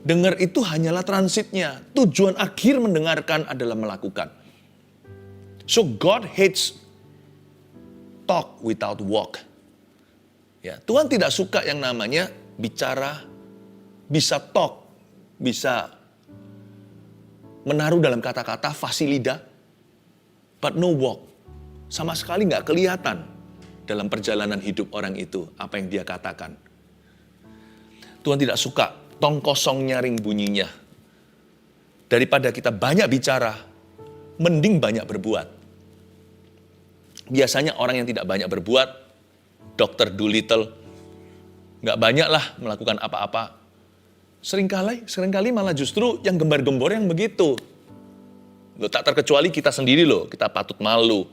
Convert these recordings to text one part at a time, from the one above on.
Dengar itu hanyalah transitnya. Tujuan akhir mendengarkan adalah melakukan. So God hates talk without walk. Ya, Tuhan tidak suka yang namanya bicara, bisa talk, bisa menaruh dalam kata-kata fasih lidah, but no walk. Sama sekali nggak kelihatan dalam perjalanan hidup orang itu apa yang dia katakan. Tuhan tidak suka tong kosong nyaring bunyinya. Daripada kita banyak bicara, mending banyak berbuat. Biasanya orang yang tidak banyak berbuat, Dr. Dolittle, nggak banyaklah melakukan apa-apa. Seringkali malah justru yang gembar-gembor yang begitu. Loh, tak terkecuali kita sendiri loh, kita patut malu.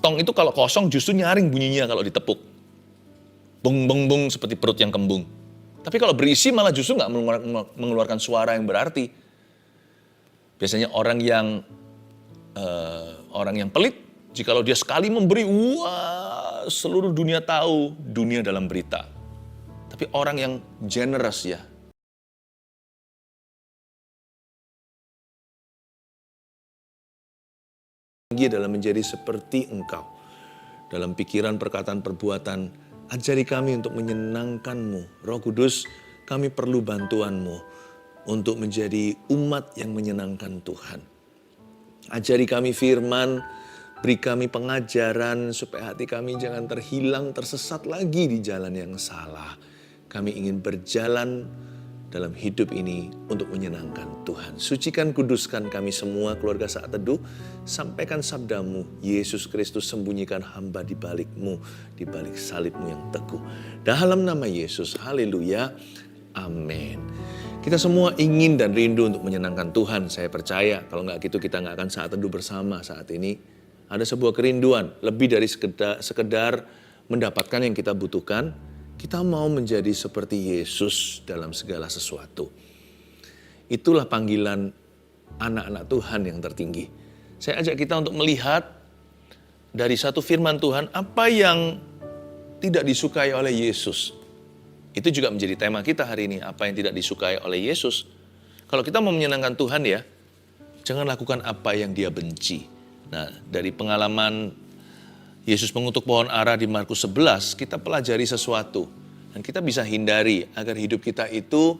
Tong itu kalau kosong justru nyaring bunyinya kalau ditepuk. Bung bung bung seperti perut yang kembung. Tapi kalau berisi malah justru nggak mengeluarkan suara yang berarti. Biasanya orang yang pelit, jikalau dia sekali memberi, wah seluruh dunia tahu, dunia dalam berita. Tapi orang yang generous ya, dia dalam menjadi seperti Engkau. Dalam pikiran, perkataan, perbuatan, ajari kami untuk menyenangkan-Mu. Roh Kudus, kami perlu bantuan-Mu untuk menjadi umat yang menyenangkan Tuhan. Ajari kami firman, beri kami pengajaran supaya hati kami jangan terhilang, tersesat lagi di jalan yang salah. Kami ingin berjalan dalam hidup ini untuk menyenangkan Tuhan. Sucikan, kuduskan kami semua, keluarga Saat Teduh. Sampaikan sabdamu, Yesus Kristus sembunyikan hamba di balik-Mu, di balik salib-Mu yang teguh. Dalam nama Yesus, haleluya, amin. Kita semua ingin dan rindu untuk menyenangkan Tuhan, saya percaya. Kalau nggak gitu kita nggak akan Saat Teduh bersama saat ini. Ada sebuah kerinduan, lebih dari sekedar mendapatkan yang kita butuhkan. Kita mau menjadi seperti Yesus dalam segala sesuatu. Itulah panggilan anak-anak Tuhan yang tertinggi. Saya ajak kita untuk melihat dari satu firman Tuhan apa yang tidak disukai oleh Yesus. Itu juga menjadi tema kita hari ini, apa yang tidak disukai oleh Yesus. Kalau kita mau menyenangkan Tuhan ya, jangan lakukan apa yang Dia benci. Nah, dari pengalaman Yesus mengutuk pohon ara di Markus 11, kita pelajari sesuatu. Dan kita bisa hindari agar hidup kita itu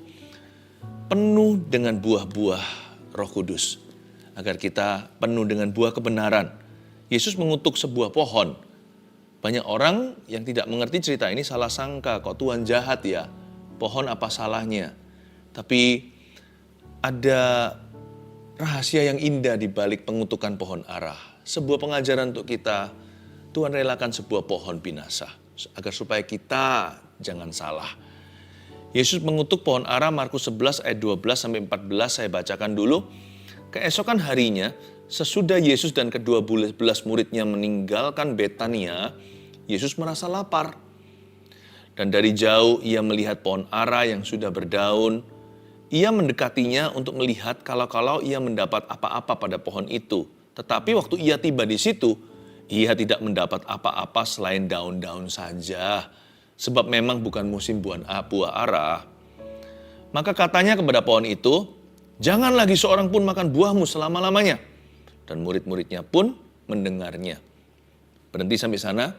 penuh dengan buah-buah Roh Kudus. Agar kita penuh dengan buah kebenaran. Yesus mengutuk sebuah pohon. Banyak orang yang tidak mengerti cerita ini salah sangka, kok Tuhan jahat ya? Pohon apa salahnya? Tapi ada rahasia yang indah di balik pengutukan pohon ara. Sebuah pengajaran untuk kita. Tuhan relakan sebuah pohon binasa agar supaya kita jangan salah. Yesus mengutuk pohon ara Markus 11 ayat 12 sampai 14, saya bacakan dulu. Keesokan harinya, sesudah Yesus dan kedua belas muridnya meninggalkan Betania, Yesus merasa lapar. Dan dari jauh ia melihat pohon ara yang sudah berdaun. Ia mendekatinya untuk melihat kalau ia mendapat apa-apa pada pohon itu. Tetapi waktu ia tiba di situ, ia tidak mendapat apa-apa selain daun-daun saja, sebab memang bukan musim buah ara. Maka katanya kepada pohon itu, jangan lagi seorang pun makan buahmu selama-lamanya. Dan murid-muridnya pun mendengarnya. Berhenti sampai sana.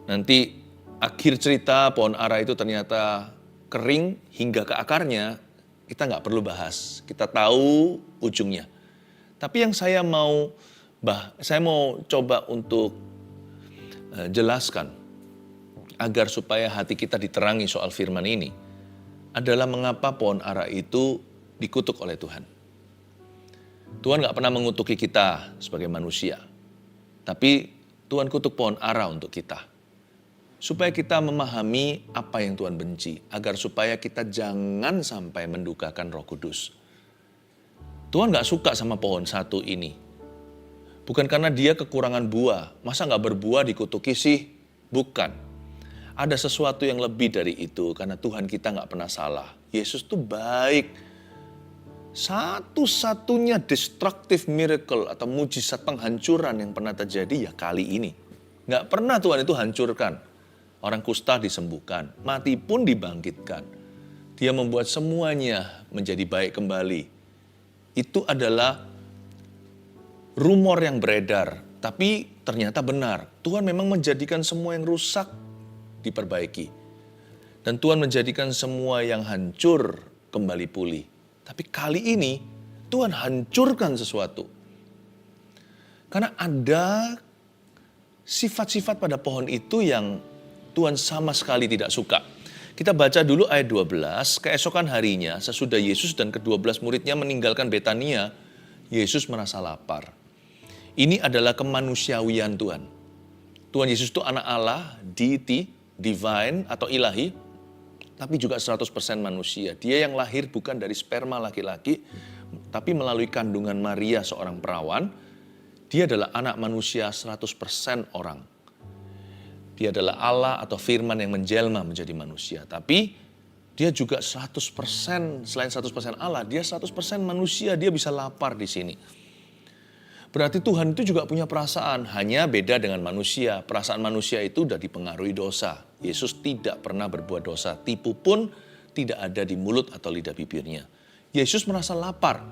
Nanti akhir cerita pohon ara itu ternyata kering hingga ke akarnya, kita nggak perlu bahas. Kita tahu ujungnya. Tapi yang saya mau coba untuk jelaskan agar supaya hati kita diterangi soal firman ini adalah mengapa pohon ara itu dikutuk oleh Tuhan. Tuhan gak pernah mengutuki kita sebagai manusia, tapi Tuhan kutuk pohon ara untuk kita. Supaya kita memahami apa yang Tuhan benci, agar supaya kita jangan sampai mendukakan Roh Kudus. Tuhan gak suka sama pohon satu ini. Bukan karena dia kekurangan buah. Masa gak berbuah dikutuki sih? Bukan. Ada sesuatu yang lebih dari itu. Karena Tuhan kita gak pernah salah. Yesus tuh baik. Satu-satunya destructive miracle atau mujizat penghancuran yang pernah terjadi ya kali ini. Gak pernah Tuhan itu hancurkan. Orang kusta disembuhkan. Mati pun dibangkitkan. Dia membuat semuanya menjadi baik kembali. Itu adalah rumor yang beredar, tapi ternyata benar. Tuhan memang menjadikan semua yang rusak diperbaiki. Dan Tuhan menjadikan semua yang hancur kembali pulih. Tapi kali ini Tuhan hancurkan sesuatu. Karena ada sifat-sifat pada pohon itu yang Tuhan sama sekali tidak suka. Kita baca dulu ayat 12, keesokan harinya sesudah Yesus dan ke-12 muridnya meninggalkan Betania, Yesus merasa lapar. Ini adalah kemanusiawian Tuhan. Tuhan Yesus itu anak Allah, deity, divine atau ilahi, tapi juga 100% manusia. Dia yang lahir bukan dari sperma laki-laki, tapi melalui kandungan Maria seorang perawan. Dia adalah anak manusia 100% orang. Dia adalah Allah atau firman yang menjelma menjadi manusia. Tapi dia juga 100%, selain 100% Allah, dia 100% manusia, dia bisa lapar di sini. Berarti Tuhan itu juga punya perasaan, hanya beda dengan manusia. Perasaan manusia itu sudah dipengaruhi dosa. Yesus tidak pernah berbuat dosa, tipu pun tidak ada di mulut atau lidah bibirnya. Yesus merasa lapar.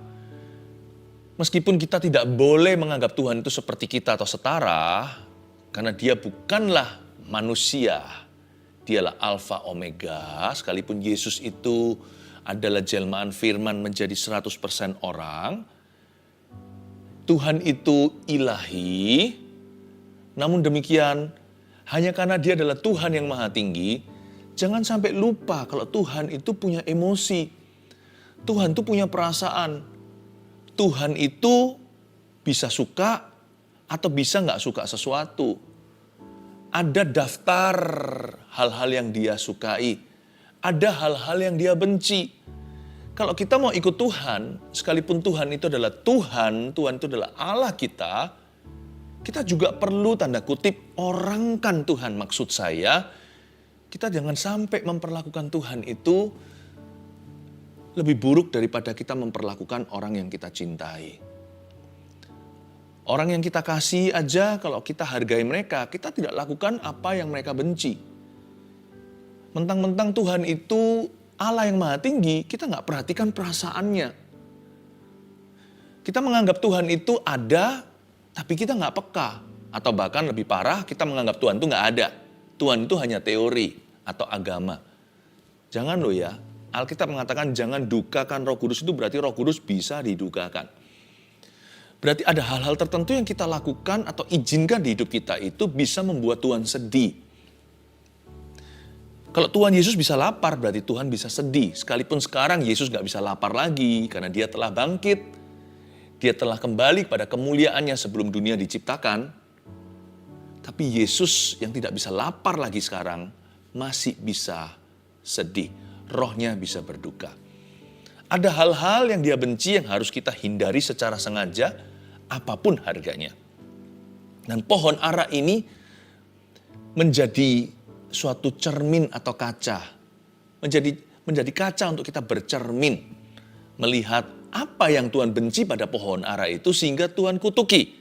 Meskipun kita tidak boleh menganggap Tuhan itu seperti kita atau setara, karena dia bukanlah manusia. Dialah Alfa Omega, sekalipun Yesus itu adalah jelmaan firman menjadi 100% orang. Tuhan itu ilahi, namun demikian hanya karena dia adalah Tuhan yang maha tinggi, jangan sampai lupa kalau Tuhan itu punya emosi. Tuhan itu punya perasaan. Tuhan itu bisa suka atau bisa nggak suka sesuatu. Ada daftar hal-hal yang dia sukai. Ada hal-hal yang dia benci. Kalau kita mau ikut Tuhan, sekalipun Tuhan itu adalah Tuhan, Tuhan itu adalah Allah kita, kita juga perlu tanda kutip orangkan Tuhan. Maksud saya, kita jangan sampai memperlakukan Tuhan itu lebih buruk daripada kita memperlakukan orang yang kita cintai. Orang yang kita kasih aja, kalau kita hargai mereka, kita tidak lakukan apa yang mereka benci. Mentang-mentang Tuhan itu Allah yang maha tinggi, kita nggak perhatikan perasaannya. Kita menganggap Tuhan itu ada, tapi kita nggak peka. Atau bahkan lebih parah, kita menganggap Tuhan itu nggak ada. Tuhan itu hanya teori atau agama. Jangan loh ya, Alkitab mengatakan jangan dukakan Roh Kudus, itu berarti Roh Kudus bisa didukakan. Berarti ada hal-hal tertentu yang kita lakukan atau izinkan di hidup kita itu bisa membuat Tuhan sedih. Kalau Tuhan Yesus bisa lapar, berarti Tuhan bisa sedih. Sekalipun sekarang Yesus gak bisa lapar lagi karena dia telah bangkit. Dia telah kembali pada kemuliaannya sebelum dunia diciptakan. Tapi Yesus yang tidak bisa lapar lagi sekarang masih bisa sedih. Rohnya bisa berduka. Ada hal-hal yang dia benci yang harus kita hindari secara sengaja, apapun harganya. Dan pohon ara ini menjadi suatu cermin atau kaca. Menjadi kaca untuk kita bercermin. Melihat apa yang Tuhan benci pada pohon ara itu sehingga Tuhan kutuki.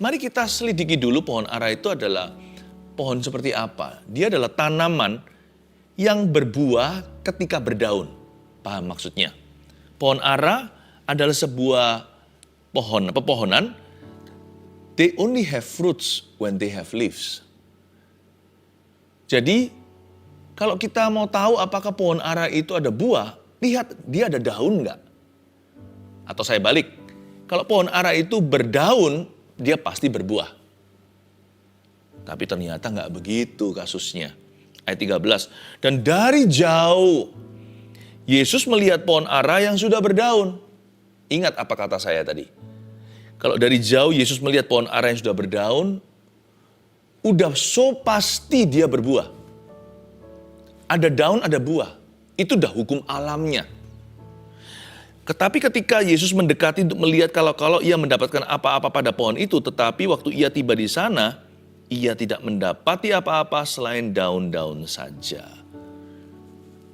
Mari kita selidiki dulu pohon ara itu adalah pohon seperti apa. Dia adalah tanaman yang berbuah ketika berdaun. Paham maksudnya? Pohon ara adalah sebuah pepohonan. They only have fruits when they have leaves. Jadi, kalau kita mau tahu apakah pohon ara itu ada buah, lihat dia ada daun nggak? Atau saya balik, kalau pohon ara itu berdaun, dia pasti berbuah. Tapi ternyata nggak begitu kasusnya. Ayat 13, dan dari jauh, Yesus melihat pohon ara yang sudah berdaun. Ingat apa kata saya tadi? Kalau dari jauh Yesus melihat pohon ara yang sudah berdaun, udah so pasti dia berbuah. Ada daun, ada buah. Itu udah hukum alamnya. Tetapi ketika Yesus mendekati untuk melihat kalau ia mendapatkan apa-apa pada pohon itu, tetapi waktu ia tiba di sana, ia tidak mendapati apa-apa selain daun-daun saja.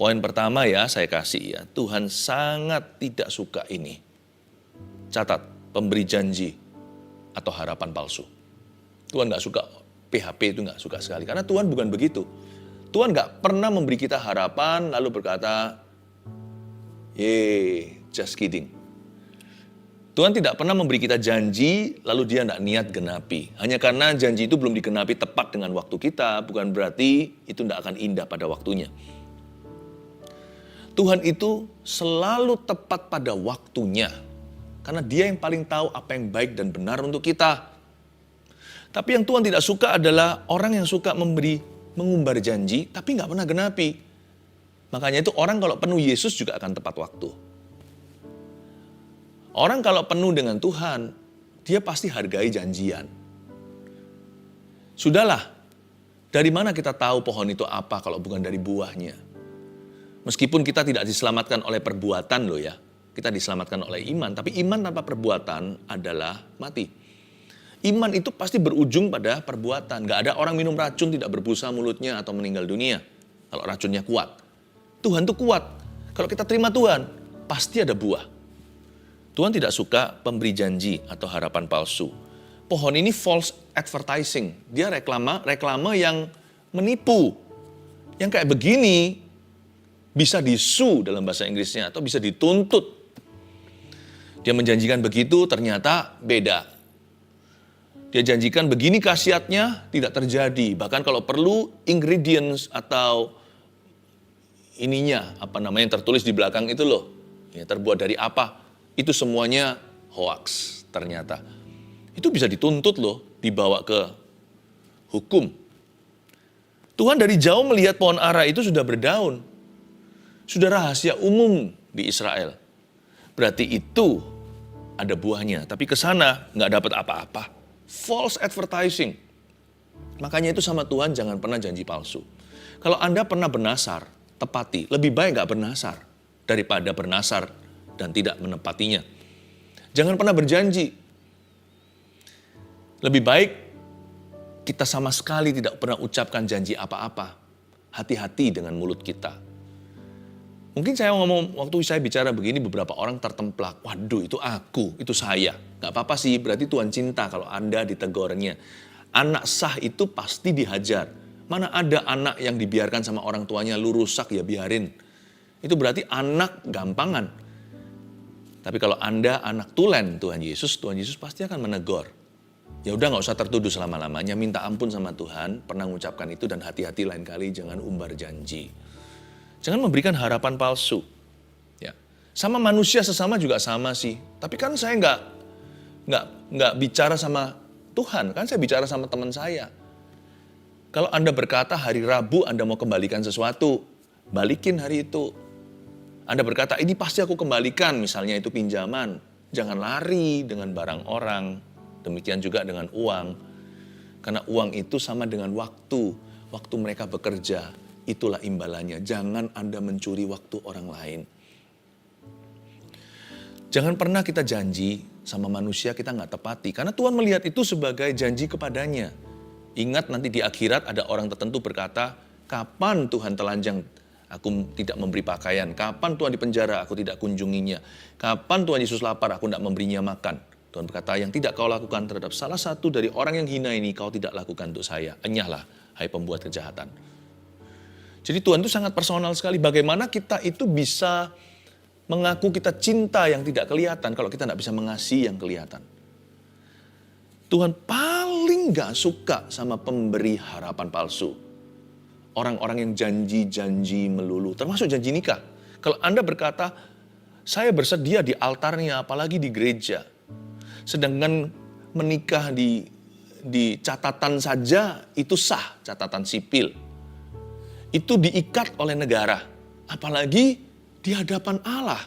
Poin pertama ya saya kasih ya, Tuhan sangat tidak suka ini. Catat, pemberi janji atau harapan palsu. Tuhan gak suka, PHP itu gak suka sekali. Karena Tuhan bukan begitu. Tuhan gak pernah memberi kita harapan lalu berkata, Just kidding. Tuhan tidak pernah memberi kita janji, lalu dia tidak niat genapi. Hanya karena janji itu belum digenapi tepat dengan waktu kita, bukan berarti itu tidak akan indah pada waktunya. Tuhan itu selalu tepat pada waktunya. Karena dia yang paling tahu apa yang baik dan benar untuk kita. Tapi yang Tuhan tidak suka adalah orang yang suka mengumbar janji, tapi nggak pernah genapi. Makanya itu orang kalau penuh Yesus juga akan tepat waktu. Orang kalau penuh dengan Tuhan, dia pasti hargai janjian. Sudahlah, dari mana kita tahu pohon itu apa kalau bukan dari buahnya? Meskipun kita tidak diselamatkan oleh perbuatan loh ya. Kita diselamatkan oleh iman, tapi iman tanpa perbuatan adalah mati. Iman itu pasti berujung pada perbuatan. Gak ada orang minum racun tidak berbusa mulutnya atau meninggal dunia. Kalau racunnya kuat. Tuhan tuh kuat. Kalau kita terima Tuhan, pasti ada buah. Tuhan tidak suka pemberi janji atau harapan palsu. Pohon ini false advertising. Dia reklame yang menipu. Yang kayak begini bisa disu dalam bahasa Inggrisnya atau bisa dituntut. Dia menjanjikan begitu, ternyata beda. Dia janjikan begini khasiatnya, tidak terjadi. Bahkan kalau perlu ingredients atau ininya, yang tertulis di belakang itu loh. Ya, terbuat dari apa? Itu semuanya hoax ternyata. Itu bisa dituntut loh, dibawa ke hukum. Tuhan dari jauh melihat pohon ara itu sudah berdaun. Sudah rahasia umum di Israel. Berarti itu ada buahnya. Tapi ke sana nggak dapat apa-apa. False advertising. Makanya itu sama Tuhan jangan pernah janji palsu. Kalau Anda pernah bernasar, tepati. Lebih baik nggak bernasar daripada bernasar dan tidak menepatinya. Jangan pernah berjanji. Lebih baik kita sama sekali tidak pernah ucapkan janji apa-apa. Hati-hati dengan mulut kita. Mungkin saya ngomong, waktu saya bicara begini beberapa orang tertemplak. Waduh itu aku, itu saya. Gak apa-apa sih, berarti Tuhan cinta kalau Anda ditegurnya. Anak sah itu pasti dihajar. Mana ada anak yang dibiarkan sama orang tuanya, lu rusak ya biarin. Itu berarti anak gampangan. Tapi kalau Anda anak tulen Tuhan Yesus pasti akan menegur. Ya udah nggak usah tertuduh selama-lamanya, minta ampun sama Tuhan, pernah mengucapkan itu dan hati-hati lain kali jangan umbar janji. Jangan memberikan harapan palsu. Ya. Sama manusia sesama juga sama sih. Tapi kan saya nggak bicara sama Tuhan, kan saya bicara sama teman saya. Kalau Anda berkata hari Rabu Anda mau kembalikan sesuatu, balikin hari itu. Anda berkata, ini pasti aku kembalikan, misalnya itu pinjaman. Jangan lari dengan barang orang. Demikian juga dengan uang. Karena uang itu sama dengan waktu. Waktu mereka bekerja, itulah imbalannya. Jangan Anda mencuri waktu orang lain. Jangan pernah kita janji sama manusia kita nggak tepati. Karena Tuhan melihat itu sebagai janji kepadanya. Ingat nanti di akhirat ada orang tertentu berkata, kapan Tuhan telanjang aku tidak memberi pakaian. Kapan Tuhan dipenjara, aku tidak kunjunginya. Kapan Tuhan Yesus lapar, aku tidak memberinya makan. Tuhan berkata, yang tidak kau lakukan terhadap salah satu dari orang yang hina ini, kau tidak lakukan untuk saya. Enyahlah, hai pembuat kejahatan. Jadi Tuhan itu sangat personal sekali. Bagaimana kita itu bisa mengaku kita cinta yang tidak kelihatan, kalau kita tidak bisa mengasihi yang kelihatan. Tuhan paling gak suka sama pemberi harapan palsu. Orang-orang yang janji-janji melulu, termasuk janji nikah. Kalau Anda berkata, saya bersedia di altarnya, apalagi di gereja. Sedangkan menikah di catatan saja, itu sah, catatan sipil. Itu diikat oleh negara, apalagi di hadapan Allah.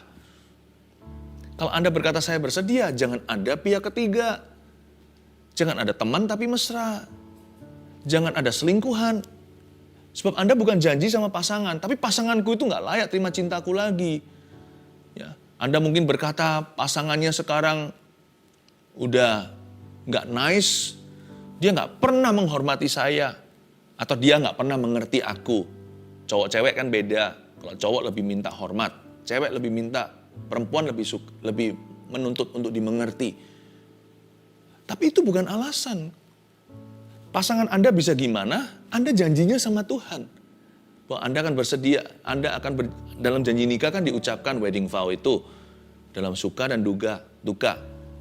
Kalau Anda berkata, saya bersedia, jangan ada pihak ketiga. Jangan ada teman tapi mesra. Jangan ada selingkuhan. Sebab Anda bukan janji sama pasangan, tapi pasanganku itu nggak layak terima cintaku lagi. Ya, Anda mungkin berkata pasangannya sekarang udah nggak nice, dia nggak pernah menghormati saya, atau dia nggak pernah mengerti aku. Cowok cewek kan beda. Kalau cowok lebih minta hormat, cewek lebih minta, perempuan lebih menuntut untuk dimengerti. Tapi itu bukan alasan. Pasangan Anda bisa gimana? Anda janjinya sama Tuhan. bahwa Anda akan bersedia, dalam janji nikah kan diucapkan wedding vow itu, dalam suka dan duka,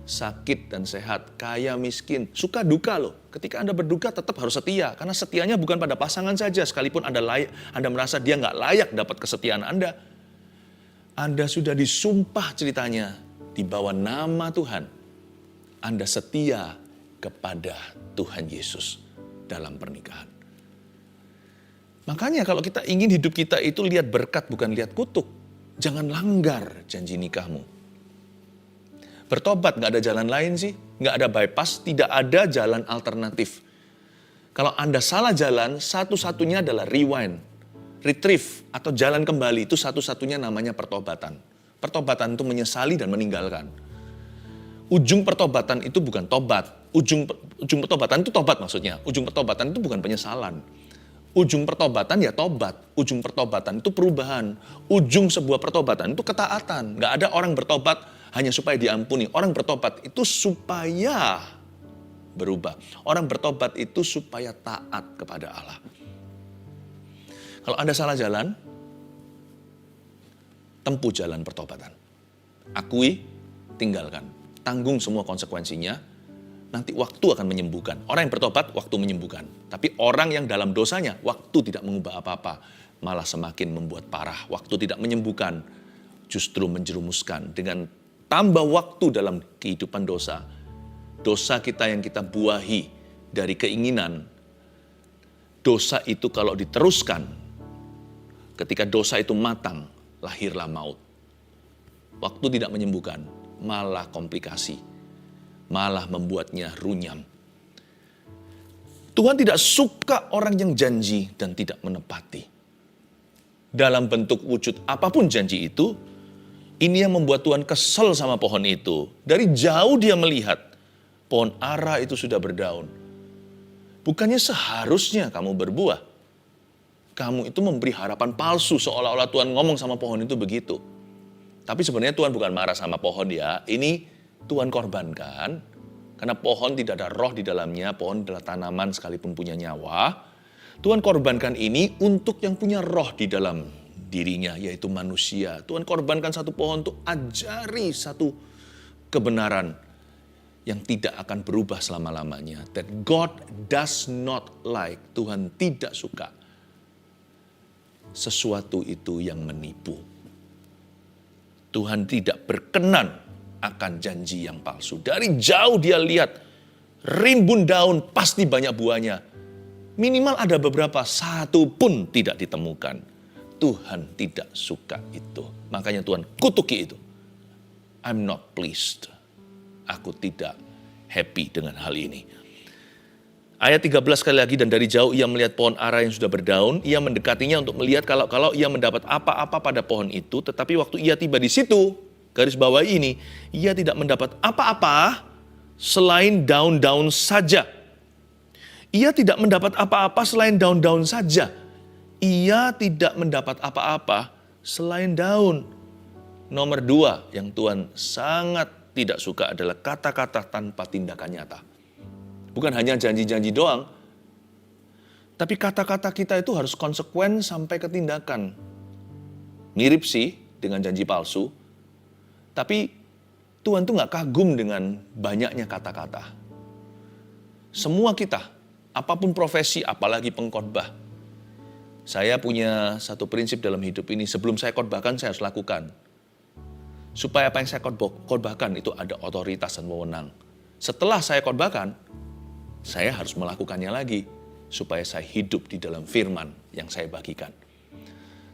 sakit dan sehat, kaya miskin, suka duka loh. Ketika Anda berduka tetap harus setia, karena setianya bukan pada pasangan saja, sekalipun Anda merasa dia nggak layak dapat kesetiaan Anda. Anda sudah disumpah ceritanya di bawah nama Tuhan. Anda setia kepada Tuhan Yesus dalam pernikahan. Makanya kalau kita ingin hidup kita itu lihat berkat bukan lihat kutuk. Jangan langgar janji nikahmu. Bertobat nggak ada jalan lain sih. Nggak ada bypass, tidak ada jalan alternatif. Kalau Anda salah jalan, satu-satunya adalah rewind. Retrieve atau jalan kembali itu satu-satunya namanya pertobatan. Pertobatan itu menyesali dan meninggalkan. Ujung pertobatan itu bukan tobat. Ujung pertobatan itu tobat maksudnya. Ujung pertobatan itu bukan penyesalan. Ujung pertobatan ya tobat. Ujung pertobatan itu perubahan. Ujung sebuah pertobatan itu ketaatan. Nggak ada orang bertobat hanya supaya diampuni. Orang bertobat itu supaya berubah. Orang bertobat itu supaya taat kepada Allah. Kalau Anda salah jalan, tempuh jalan pertobatan. Akui, tinggalkan. Tanggung semua konsekuensinya, nanti waktu akan menyembuhkan. Orang yang bertobat, waktu menyembuhkan. Tapi orang yang dalam dosanya, waktu tidak mengubah apa-apa. Malah semakin membuat parah. Waktu tidak menyembuhkan, justru menjerumuskan. Dengan tambah waktu dalam kehidupan dosa. Dosa kita yang kita buahi dari keinginan. Dosa itu kalau diteruskan, ketika dosa itu matang, lahirlah maut. Waktu tidak menyembuhkan, malah komplikasi. Malah membuatnya runyam. Tuhan tidak suka orang yang janji dan tidak menepati. Dalam bentuk wujud apapun janji itu, ini yang membuat Tuhan kesel sama pohon itu. Dari jauh dia melihat, pohon ara itu sudah berdaun. Bukannya seharusnya kamu berbuah. Kamu itu memberi harapan palsu seolah-olah Tuhan ngomong sama pohon itu begitu. Tapi sebenarnya Tuhan bukan marah sama pohon ya. Ini Tuhan korbankan. Karena pohon tidak ada roh di dalamnya. Pohon adalah tanaman sekalipun punya nyawa. Tuhan korbankan ini untuk yang punya roh di dalam dirinya, yaitu manusia. Tuhan korbankan satu pohon untuk ajari satu kebenaran yang tidak akan berubah selama-lamanya. That God does not like. Tuhan tidak suka sesuatu itu yang menipu. Tuhan tidak berkenan akan janji yang palsu. Dari jauh dia lihat rimbun daun pasti banyak buahnya. Minimal ada beberapa, satu pun tidak ditemukan. Tuhan tidak suka itu. Makanya Tuhan kutuki itu. I'm not pleased. Aku tidak happy dengan hal ini. Ayat 13 sekali lagi, dan dari jauh ia melihat pohon ara yang sudah berdaun. Ia mendekatinya untuk melihat kalau ia mendapat apa-apa pada pohon itu. Tetapi waktu ia tiba di situ, garis bawah ini, ia tidak mendapat apa-apa selain daun-daun saja. Ia tidak mendapat apa-apa selain daun-daun saja. Ia tidak mendapat apa-apa selain daun. Nomor 2 yang Tuhan sangat tidak suka adalah kata-kata tanpa tindakan nyata. Bukan hanya janji-janji doang, tapi kata-kata kita itu harus konsekuen sampai ke tindakan. Mirip sih dengan janji palsu, tapi Tuhan tuh gak kagum dengan banyaknya kata-kata. Semua kita, apapun profesi, apalagi pengkhotbah. Saya punya satu prinsip dalam hidup ini, sebelum saya khotbahkan saya harus lakukan. Supaya apa yang saya khotbahkan itu ada otoritas dan wewenang. Setelah saya khotbahkan, saya harus melakukannya lagi, supaya saya hidup di dalam firman yang saya bagikan.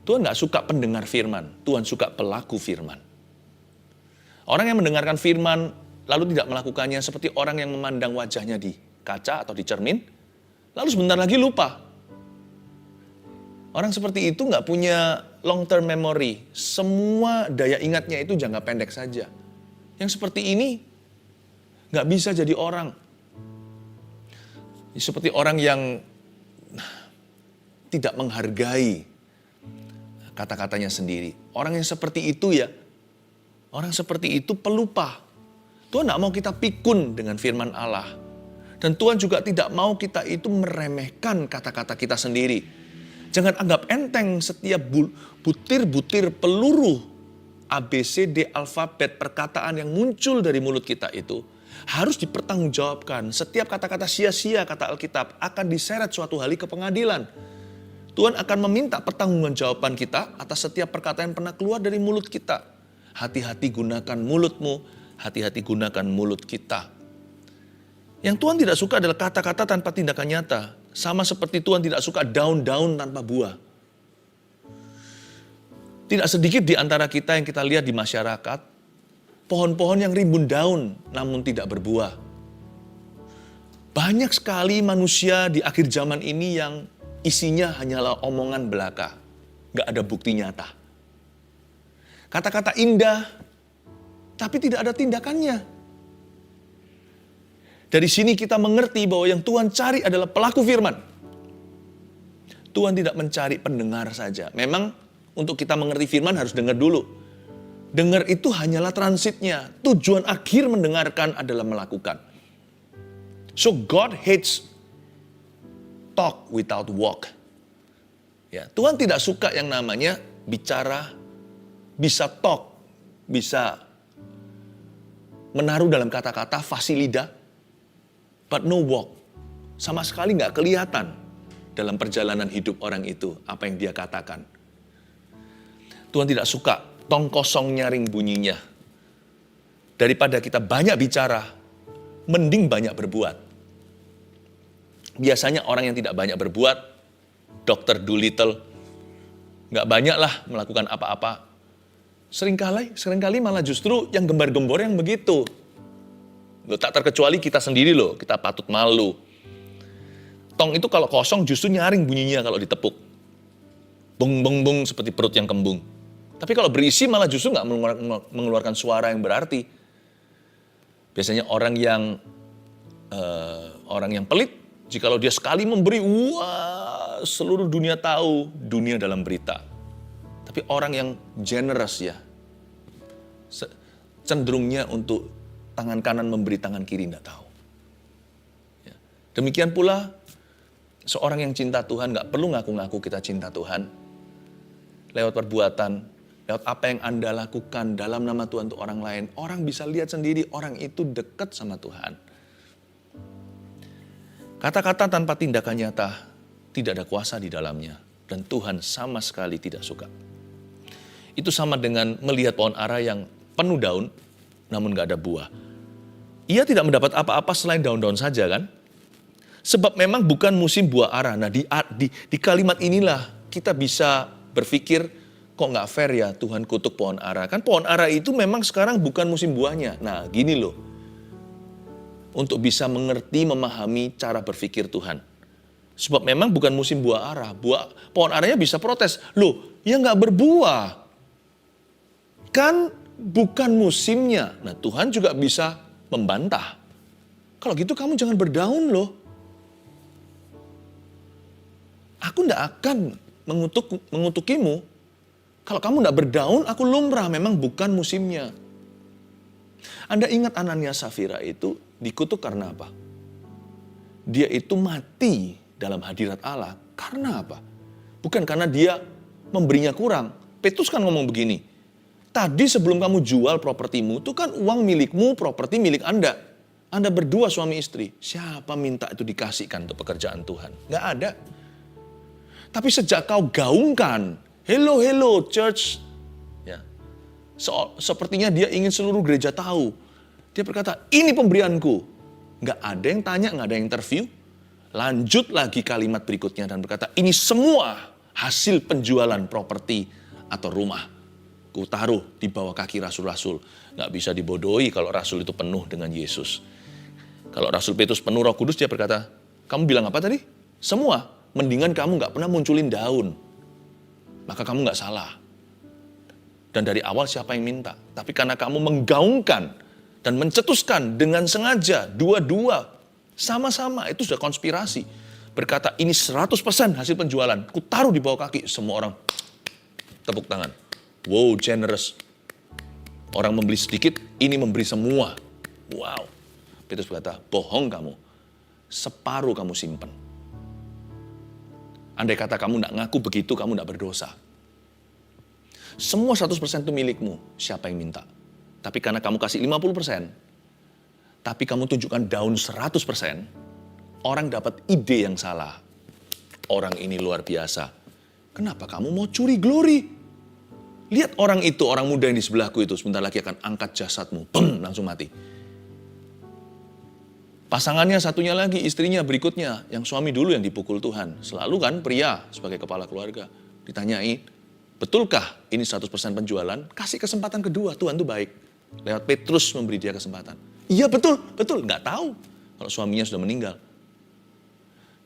Tuhan gak suka pendengar firman, Tuhan suka pelaku firman. Orang yang mendengarkan firman, lalu tidak melakukannya seperti orang yang memandang wajahnya di kaca atau di cermin, lalu sebentar lagi lupa. Orang seperti itu gak punya long term memory, semua daya ingatnya itu jangka pendek saja. Yang seperti ini gak bisa jadi orang. Seperti orang yang tidak menghargai kata-katanya sendiri. Orang yang seperti itu ya, orang seperti itu pelupa. Tuhan tidak mau kita pikun dengan firman Allah. Dan Tuhan juga tidak mau kita itu meremehkan kata-kata kita sendiri. Jangan anggap enteng setiap butir-butir peluru ABCD alfabet perkataan yang muncul dari mulut kita itu harus dipertanggungjawabkan. Setiap kata-kata sia-sia, kata Alkitab, akan diseret suatu hari ke pengadilan. Tuhan akan meminta pertanggungjawaban kita atas setiap perkataan yang pernah keluar dari mulut kita. Hati-hati gunakan mulutmu, hati-hati gunakan mulut kita. Yang Tuhan tidak suka adalah kata-kata tanpa tindakan nyata. Sama seperti Tuhan tidak suka daun-daun tanpa buah. Tidak sedikit di antara kita yang kita lihat di masyarakat, pohon-pohon yang rimbun daun namun tidak berbuah. Banyak sekali manusia di akhir zaman ini yang isinya hanyalah omongan belaka. Gak ada bukti nyata. Kata-kata indah, tapi tidak ada tindakannya. Dari sini kita mengerti bahwa yang Tuhan cari adalah pelaku firman. Tuhan tidak mencari pendengar saja. Memang untuk kita mengerti firman harus dengar dulu. Dengar itu hanyalah transitnya. Tujuan akhir mendengarkan adalah melakukan. So God hates talk without walk. Ya, Tuhan tidak suka yang namanya bicara, bisa talk, bisa menaruh dalam kata-kata fasih lidah, but no walk. Sama sekali nggak kelihatan dalam perjalanan hidup orang itu apa yang dia katakan. Tuhan tidak suka tong kosong nyaring bunyinya. Daripada kita banyak bicara, mending banyak berbuat. Biasanya orang yang tidak banyak berbuat, Dr. Dolittle, nggak banyak lah melakukan apa-apa. Seringkali malah justru yang gembar-gembor yang begitu. Loh, tak terkecuali kita sendiri loh, kita patut malu. Tong itu kalau kosong justru nyaring bunyinya kalau ditepuk. Bung bung bung seperti perut yang kembung. Tapi kalau berisi malah justru nggak mengeluarkan suara yang berarti. Biasanya orang yang pelit, jikalau dia sekali memberi, wah seluruh dunia tahu, dunia dalam berita. Tapi orang yang generous ya, cenderungnya untuk tangan kanan memberi, tangan kiri tidak tahu. Ya. Demikian pula seorang yang cinta Tuhan nggak perlu ngaku-ngaku kita cinta Tuhan. Lewat perbuatan, lewat apa yang Anda lakukan dalam nama Tuhan untuk orang lain, orang bisa lihat sendiri orang itu dekat sama Tuhan. Kata-kata tanpa tindakan nyata tidak ada kuasa di dalamnya dan Tuhan sama sekali tidak suka. Itu sama dengan melihat pohon ara yang penuh daun namun gak ada buah. Ia tidak mendapat apa-apa selain daun-daun saja kan? Sebab memang bukan musim buah ara. Nah di kalimat inilah kita bisa berpikir, kok gak fair ya Tuhan kutuk pohon ara. Kan pohon ara itu memang sekarang bukan musim buahnya. Nah gini loh, untuk bisa mengerti, memahami cara berpikir Tuhan. Sebab memang bukan musim buah ara. Pohon aranya bisa protes, loh ya gak berbuah. Kan bukan musimnya. Nah Tuhan juga bisa membantah. Kalau gitu kamu jangan berdaun loh. Aku tidak akan mengutukimu. Kalau kamu tidak berdaun, aku lumrah. Memang bukan musimnya. Anda ingat Anania Safira itu dikutuk karena apa? Dia itu mati dalam hadirat Allah. Karena apa? Bukan karena dia memberinya kurang. Petrus kan ngomong begini. Tadi sebelum kamu jual propertimu, itu kan uang milikmu, properti milik Anda. Anda berdua suami istri. Siapa minta itu dikasihkan untuk pekerjaan Tuhan? Nggak ada. Tapi sejak kau gaungkan, hello church. Ya. Sepertinya dia ingin seluruh gereja tahu. Dia berkata, ini pemberianku. Nggak ada yang tanya, nggak ada yang interview. Lanjut lagi kalimat berikutnya dan berkata, ini semua hasil penjualan properti atau rumah. Ku taruh di bawah kaki rasul-rasul. Nggak bisa dibodohi kalau rasul itu penuh dengan Yesus. Kalau Rasul Petrus penuh Roh Kudus, dia berkata, kamu bilang apa tadi? Semua. Mendingan kamu nggak pernah munculin daun. Maka kamu nggak salah. Dan dari awal siapa yang minta? Tapi karena kamu menggaungkan dan mencetuskan dengan sengaja, dua-dua, sama-sama, itu sudah konspirasi. Berkata, ini 100% hasil penjualan. Ku taruh di bawah kaki. Semua orang tepuk tangan. Wow, generous. Orang membeli sedikit, ini memberi semua. Wow. Petrus berkata, bohong kamu. Separuh kamu simpan. Andai kata kamu tidak ngaku begitu, kamu tidak berdosa. Semua 100% itu milikmu, siapa yang minta. Tapi karena kamu kasih 50%, tapi kamu tunjukkan down 100%, orang dapat ide yang salah. Orang ini luar biasa. Kenapa kamu mau curi glory? Lihat orang itu, orang muda yang di sebelahku itu, sebentar lagi akan angkat jasadmu. Bum, langsung mati. Pasangannya satunya lagi, istrinya berikutnya, yang suami dulu yang dipukul Tuhan. Selalu kan pria sebagai kepala keluarga. Ditanyai, betulkah ini 100% penjualan? Kasih kesempatan kedua, Tuhan itu baik. Lewat Petrus memberi dia kesempatan. Iya betul, nggak tahu kalau suaminya sudah meninggal.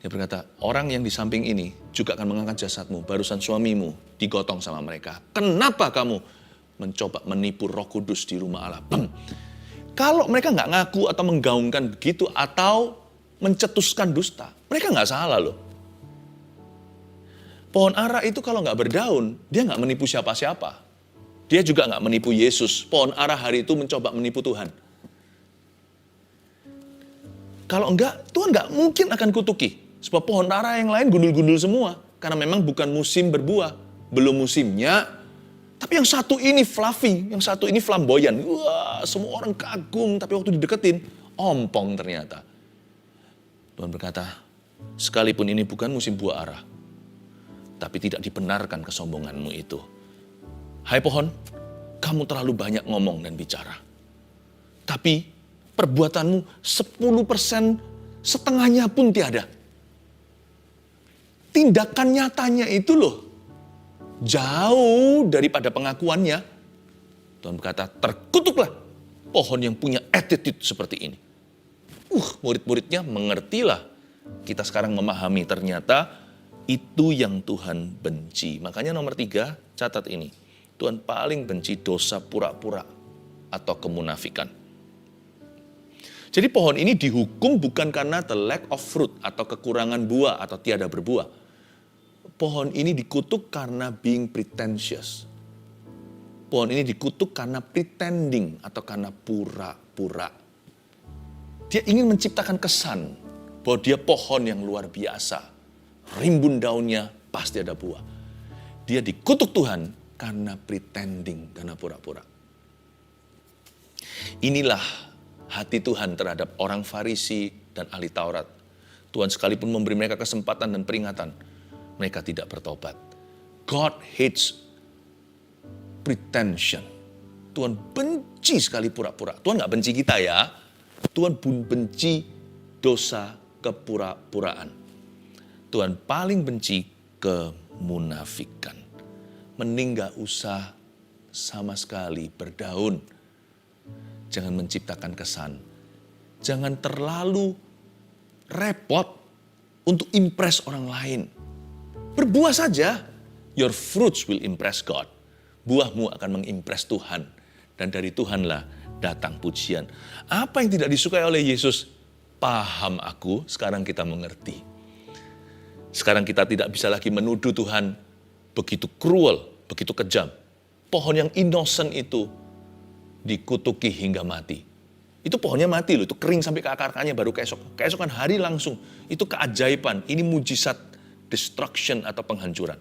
Dia berkata, orang yang di samping ini juga akan mengangkat jasadmu, barusan suamimu digotong sama mereka. Kenapa kamu mencoba menipu Roh Kudus di rumah Allah? Kalau mereka nggak ngaku atau menggaungkan begitu atau mencetuskan dusta, mereka nggak salah loh. Pohon ara itu kalau nggak berdaun, dia nggak menipu siapa-siapa. Dia juga nggak menipu Yesus. Pohon ara hari itu mencoba menipu Tuhan. Kalau enggak, Tuhan nggak mungkin akan kutuki. Sebab pohon ara yang lain gundul-gundul semua. Karena memang bukan musim berbuah. Belum musimnya. Tapi yang satu ini fluffy, yang satu ini flamboyan. Wah, semua orang kagum, tapi waktu dideketin, ompong ternyata. Tuhan berkata, sekalipun ini bukan musim buah ara, tapi tidak dibenarkan kesombonganmu itu. Hai pohon, kamu terlalu banyak ngomong dan bicara. Tapi perbuatanmu 10%, setengahnya pun tiada. Tindakan nyatanya itu loh, jauh daripada pengakuannya. Tuhan berkata, terkutuklah pohon yang punya attitude seperti ini. Murid-muridnya mengertilah. Kita sekarang memahami ternyata itu yang Tuhan benci. Makanya nomor 3, catat ini. Tuhan paling benci dosa pura-pura atau kemunafikan. Jadi pohon ini dihukum bukan karena the lack of fruit atau kekurangan buah atau tiada berbuah. Pohon ini dikutuk karena being pretentious. Pohon ini dikutuk karena pretending atau karena pura-pura. Dia ingin menciptakan kesan bahwa dia pohon yang luar biasa. Rimbun daunnya pasti ada buah. Dia dikutuk Tuhan karena pretending, karena pura-pura. Inilah hati Tuhan terhadap orang Farisi dan ahli Taurat. Tuhan sekalipun memberi mereka kesempatan dan peringatan, mereka tidak bertobat. God hates pretension. Tuhan benci sekali pura-pura. Tuhan gak benci kita ya. Tuhan pun benci dosa kepura-puraan. Tuhan paling benci kemunafikan. Mending gak usah sama sekali berdaun. Jangan menciptakan kesan. Jangan terlalu repot untuk impress orang lain. Berbuah saja, your fruits will impress God. Buahmu akan mengimpress Tuhan. Dan dari Tuhanlah datang pujian. Apa yang tidak disukai oleh Yesus? Paham aku, sekarang kita mengerti. Sekarang kita tidak bisa lagi menuduh Tuhan begitu cruel, begitu kejam. Pohon yang innocent itu dikutuki hingga mati. Itu pohonnya mati loh, itu kering sampai ke akar-akarnya baru keesokan hari langsung. Itu keajaiban, ini mujizat destruction atau penghancuran.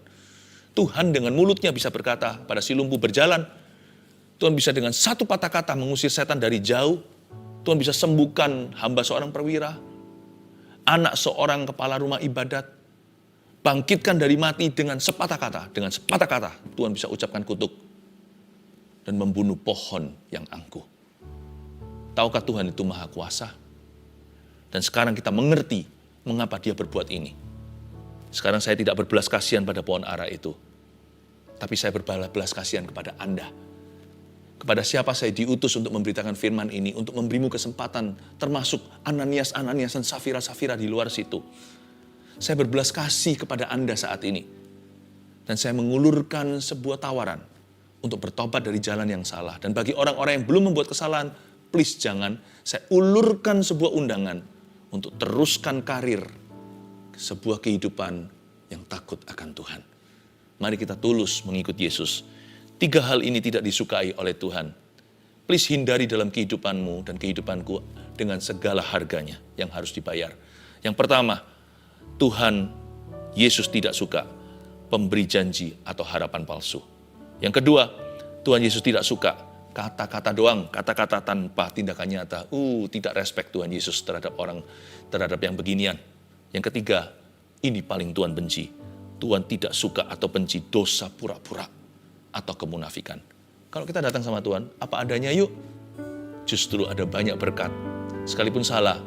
Tuhan dengan mulutnya bisa berkata pada si lumpuh berjalan. Tuhan bisa dengan satu patah kata mengusir setan dari jauh. Tuhan bisa sembuhkan hamba seorang perwira. Anak seorang kepala rumah ibadat. Bangkitkan dari mati dengan sepatah kata. Dengan sepatah kata Tuhan bisa ucapkan kutuk. Dan membunuh pohon yang angkuh. Tahukah Tuhan itu maha kuasa? Dan sekarang kita mengerti mengapa dia berbuat ini. Sekarang saya tidak berbelas kasihan pada pohon ara itu. Tapi saya berbelas kasihan kepada Anda. Kepada siapa saya diutus untuk memberitakan firman ini. Untuk memberimu kesempatan termasuk Ananias dan Safira di luar situ. Saya berbelas kasih kepada Anda saat ini. Dan saya mengulurkan sebuah tawaran. Untuk bertobat dari jalan yang salah. Dan bagi orang-orang yang belum membuat kesalahan, please jangan. Saya ulurkan sebuah undangan. Untuk teruskan karir. Sebuah kehidupan yang takut akan Tuhan. Mari kita tulus mengikut Yesus. 3 hal ini tidak disukai oleh Tuhan. Please hindari dalam kehidupanmu dan kehidupanku dengan segala harganya yang harus dibayar. Yang pertama, Tuhan Yesus tidak suka pemberi janji atau harapan palsu. Yang kedua, Tuhan Yesus tidak suka kata-kata doang, kata-kata tanpa tindakan nyata. Tidak respect Tuhan Yesus terhadap orang, terhadap yang beginian. Yang ketiga, ini paling Tuhan benci. Tuhan tidak suka atau benci dosa pura-pura atau kemunafikan. Kalau kita datang sama Tuhan, apa adanya yuk. Justru ada banyak berkat. Sekalipun salah,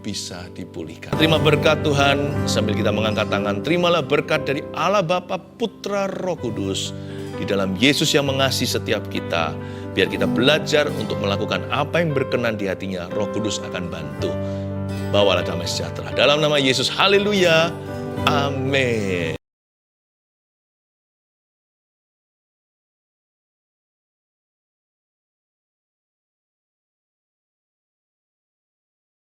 bisa dipulihkan. Terima berkat Tuhan sambil kita mengangkat tangan. Terimalah berkat dari Allah Bapa, Putra, Roh Kudus. Di dalam Yesus yang mengasihi setiap kita. Biar kita belajar untuk melakukan apa yang berkenan di hatinya. Roh Kudus akan bantu. Bawalah damai sejahtera. Dalam nama Yesus, haleluya. Amin.